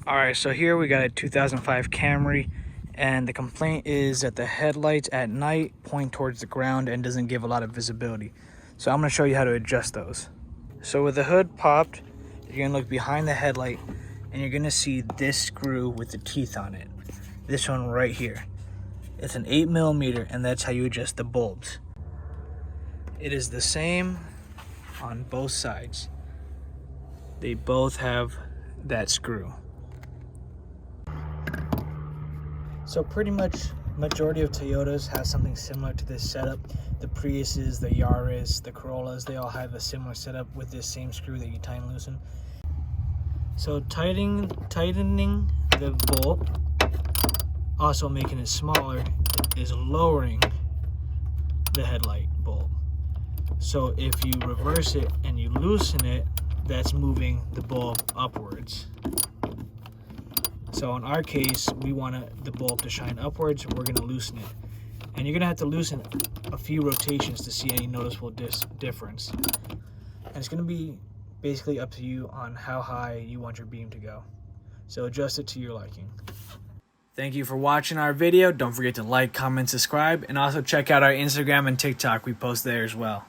Alright, so here we got a 2005 Camry, and the complaint is that the headlights at night point towards the ground and doesn't give a lot of visibility. So I'm going to show you how to adjust those. So with the hood popped, you're going to look behind the headlight and you're going to see this screw with the teeth on it. This one right here. It's an 8mm, and that's how you adjust the bulbs. It is the same on both sides. They both have that screw. So pretty much majority of Toyotas have something similar to this setup. The Priuses, the Yaris, the Corollas, they all have a similar setup with this same screw that you tighten and loosen. So tightening the bulb, also making it smaller, is lowering the headlight bulb. So if you reverse it and you loosen it, that's moving the bulb upwards. So in our case, we want the bulb to shine upwards. We're going to loosen it. And you're going to have to loosen a few rotations to see any noticeable difference. And it's going to be basically up to you on how high you want your beam to go. So adjust it to your liking. Thank you for watching our video. Don't forget to like, comment, subscribe, and also check out our Instagram and TikTok. We post there as well.